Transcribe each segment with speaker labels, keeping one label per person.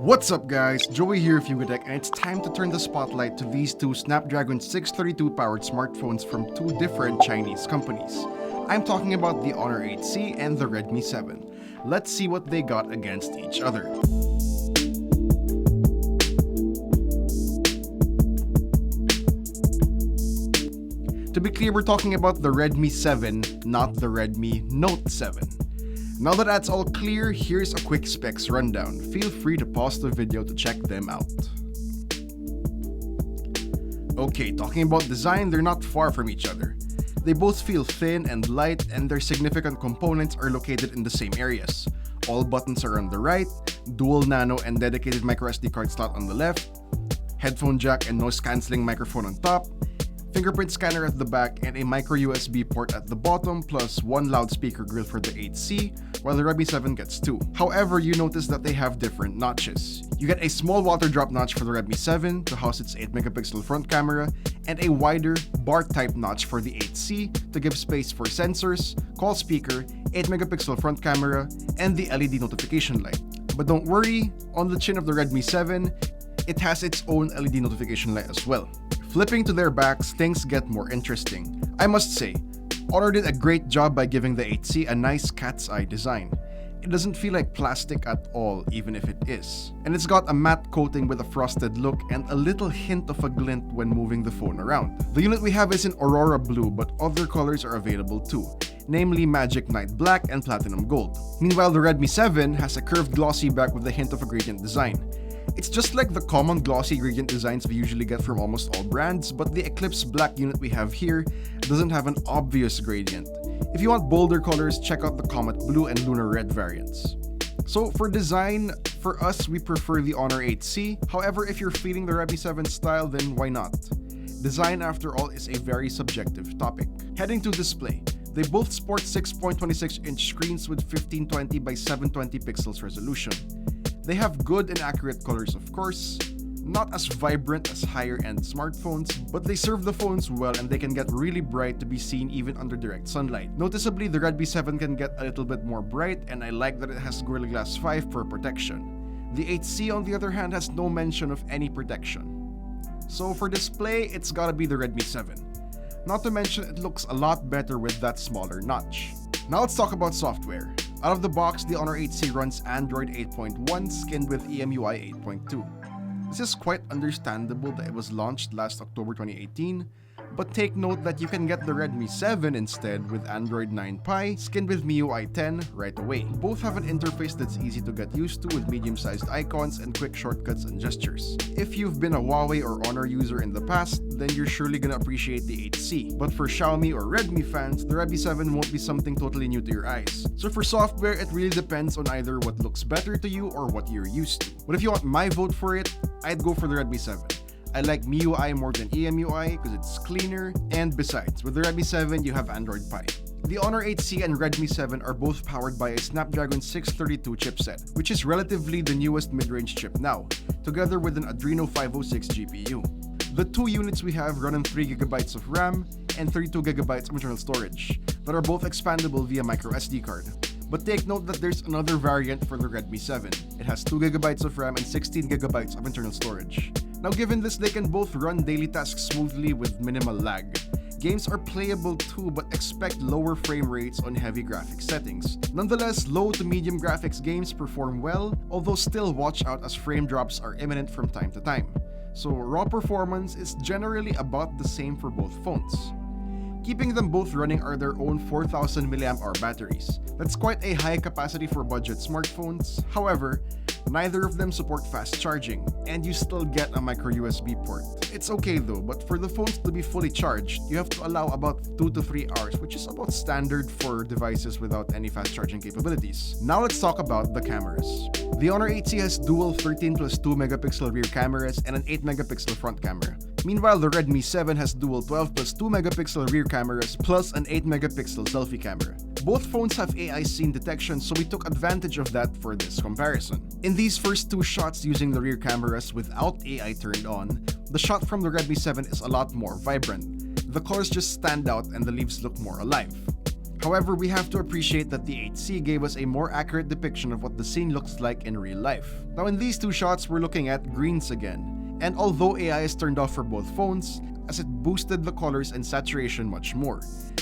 Speaker 1: What's up guys, Joey here, Fugatech, and it's time to turn the spotlight to these two Snapdragon 632 powered smartphones from two different Chinese companies. I'm talking about the Honor 8C and the Redmi 7. Let's see what they got against each other. To be clear, we're talking about the Redmi 7, not the Redmi Note 7. Now that that's all clear, here's a quick specs rundown. Feel free to pause the video to check them out. Okay, talking about design, they're not far from each other. They both feel thin and light, and their significant components are located in the same areas. All buttons are on the right, dual nano and dedicated microSD card slot on the left, headphone jack and noise cancelling microphone on top, fingerprint scanner at the back, and a micro USB port at the bottom, plus one loudspeaker grill for the 8C, while the Redmi 7 gets two. However, you notice that they have different notches. You get a small water drop notch for the Redmi 7 to house its 8-megapixel front camera, and a wider bar-type notch for the 8C to give space for sensors, call speaker, 8-megapixel front camera, and the LED notification light. But don't worry, on the chin of the Redmi 7, it has its own LED notification light as well. Flipping to their backs, things get more interesting. I must say, Honor did a great job by giving the 8C a nice cat's eye design. It doesn't feel like plastic at all, even if it is. And it's got a matte coating with a frosted look and a little hint of a glint when moving the phone around. The unit we have is in Aurora Blue, but other colors are available too, namely Magic Night Black and Platinum Gold. Meanwhile, the Redmi 7 has a curved glossy back with a hint of a gradient design. It's just like the common glossy gradient designs we usually get from almost all brands, but the Eclipse Black unit we have here doesn't have an obvious gradient. If you want bolder colors, check out the Comet Blue and Lunar Red variants. So for design, for us, we prefer the Honor 8C. However, if you're feeling the Redmi 7 style, then why not? Design, after all, is a very subjective topic. Heading to display, they both sport 6.26-inch screens with 1520 by 720 pixels resolution. They have good and accurate colors, of course, not as vibrant as higher-end smartphones, but they serve the phones well and they can get really bright to be seen even under direct sunlight. Noticeably, the Redmi 7 can get a little bit more bright, and I like that it has Gorilla Glass 5 for protection. The 8C, on the other hand, has no mention of any protection. So for display, it's gotta be the Redmi 7. Not to mention, it looks a lot better with that smaller notch. Now let's talk about software. Out of the box, the Honor 8C runs Android 8.1 skinned with EMUI 8.2. This is quite understandable that it was launched last October 2018, but take note that you can get the Redmi 7 instead with Android 9 Pie skinned with MIUI 10 right away. Both have an interface that's easy to get used to with medium-sized icons and quick shortcuts and gestures. If you've been a Huawei or Honor user in the past, then you're surely gonna appreciate the 8C. But for Xiaomi or Redmi fans, the Redmi 7 won't be something totally new to your eyes. So for software, it really depends on either what looks better to you or what you're used to. But if you want my vote for it, I'd go for the Redmi 7. I like MIUI more than EMUI because it's cleaner, and besides, with the Redmi 7 you have Android Pie. The Honor 8C and Redmi 7 are both powered by a Snapdragon 632 chipset, which is relatively the newest mid-range chip now, together with an Adreno 506 GPU. The two units we have run on 3GB of RAM and 32GB of internal storage that are both expandable via microSD card. But take note that there's another variant for the Redmi 7. It has 2GB of RAM and 16GB of internal storage. Now given this, they can both run daily tasks smoothly with minimal lag. Games are playable too, but expect lower frame rates on heavy graphics settings. Nonetheless, low to medium graphics games perform well, although still watch out as frame drops are imminent from time to time. So raw performance is generally about the same for both phones. Keeping them both running are their own 4000 mAh batteries. That's quite a high capacity for budget smartphones. However, neither of them support fast charging, and you still get a micro USB port. It's okay though, but for the phones to be fully charged, you have to allow about 2 to 3 hours, which is about standard for devices without any fast charging capabilities. Now let's talk about the cameras. The Honor 8C has dual 13 plus 2 megapixel rear cameras and an 8 megapixel front camera. Meanwhile, the Redmi 7 has dual 12 plus 2 megapixel rear cameras plus an 8 megapixel selfie camera. Both phones have AI scene detection, so we took advantage of that for this comparison. In these first two shots using the rear cameras without AI turned on, the shot from the Redmi 7 is a lot more vibrant. The colors just stand out and the leaves look more alive. However, we have to appreciate that the 8C gave us a more accurate depiction of what the scene looks like in real life. Now in these two shots, we're looking at greens again. And although AI is turned off for both phones, as it boosted the colors and saturation much more.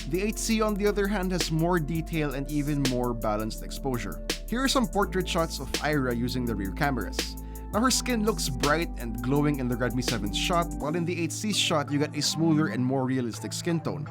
Speaker 1: The 8C on the other hand has more detail and even more balanced exposure. Here are some portrait shots of Ira using the rear cameras. Now her skin looks bright and glowing in the Redmi 7's shot, while in the 8C's shot you get a smoother and more realistic skin tone.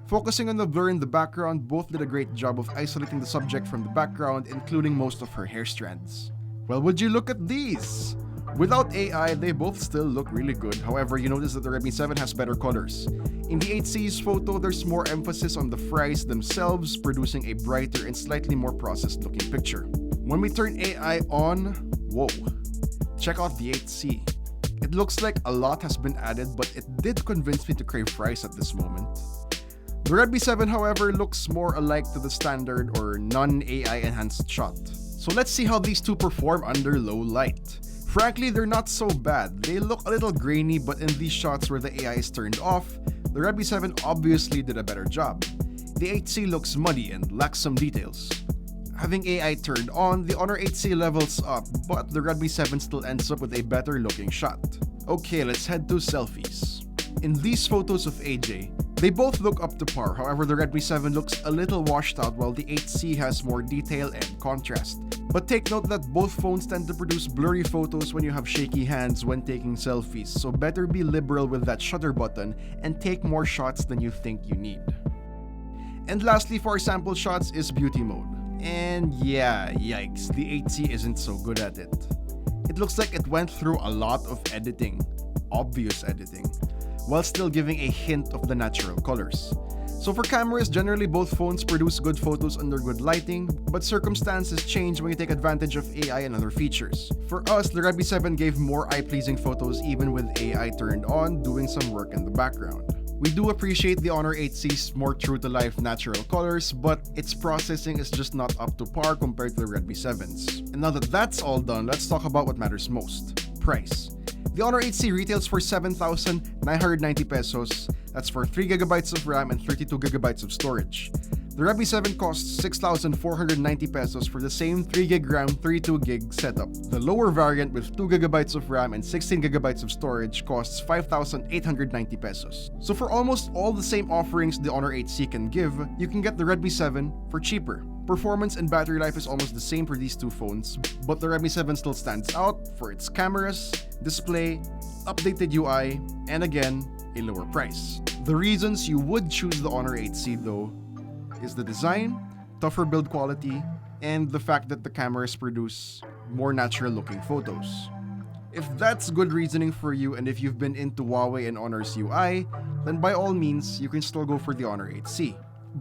Speaker 1: Focusing on the blur in the background, both did a great job of isolating the subject from the background, including most of her hair strands. Well, would you look at these? Without AI, they both still look really good. However, you notice that the Redmi 7 has better colors. In the 8C's photo, there's more emphasis on the fries themselves, producing a brighter and slightly more processed looking picture. When we turn AI on, whoa, check out the 8C. It looks like a lot has been added, but it did convince me to crave fries at this moment. The Redmi 7, however, looks more alike to the standard or non-AI enhanced shot. So let's see how these two perform under low light. Frankly, they're not so bad. They look a little grainy, but in these shots where the AI is turned off, the Redmi 7 obviously did a better job. The 8C looks muddy and lacks some details. Having AI turned on, the Honor 8C levels up, but the Redmi 7 still ends up with a better looking shot. Okay, let's head to selfies. In these photos of AJ, they both look up to par. However, the Redmi 7 looks a little washed out while the 8C has more detail and contrast. But take note that both phones tend to produce blurry photos when you have shaky hands when taking selfies, so better be liberal with that shutter button and take more shots than you think you need. And lastly for our sample shots is beauty mode. And yeah, yikes, the 8C isn't so good at it. It looks like it went through a lot of editing, obvious editing, while still giving a hint of the natural colors. So for cameras, generally both phones produce good photos under good lighting, but circumstances change when you take advantage of AI and other features. For us, the Redmi 7 gave more eye-pleasing photos even with AI turned on, doing some work in the background. We do appreciate the Honor 8C's more true-to-life natural colors, but its processing is just not up to par compared to the Redmi 7's. And now that that's all done, let's talk about what matters most: price. The Honor 8C retails for 7,990 pesos. That's for 3GB of RAM and 32GB of storage. The Redmi 7 costs 6,490 pesos for the same 3GB RAM, 32GB setup. The lower variant with 2GB of RAM and 16GB of storage costs 5,890 pesos. So for almost all the same offerings the Honor 8C can give, you can get the Redmi 7 for cheaper. Performance and battery life is almost the same for these two phones, but the Redmi 7 still stands out for its cameras, display, updated UI, and again, a lower price. The reasons you would choose the Honor 8C though is the design, tougher build quality, and the fact that the cameras produce more natural looking photos. If that's good reasoning for you and if you've been into Huawei and Honor's UI, then by all means, you can still go for the Honor 8C.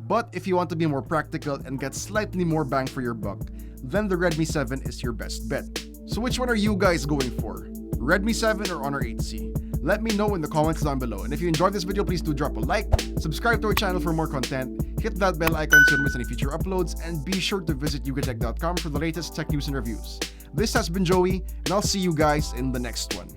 Speaker 1: But if you want to be more practical and get slightly more bang for your buck, then the Redmi 7 is your best bet. So which one are you guys going for? Redmi 7 or Honor 8C? Let me know in the comments down below. And if you enjoyed this video, please do drop a like, subscribe to our channel for more content, hit that bell icon so you don't miss any future uploads, and be sure to visit yugatech.com for the latest tech news and reviews. This has been Joey, and I'll see you guys in the next one.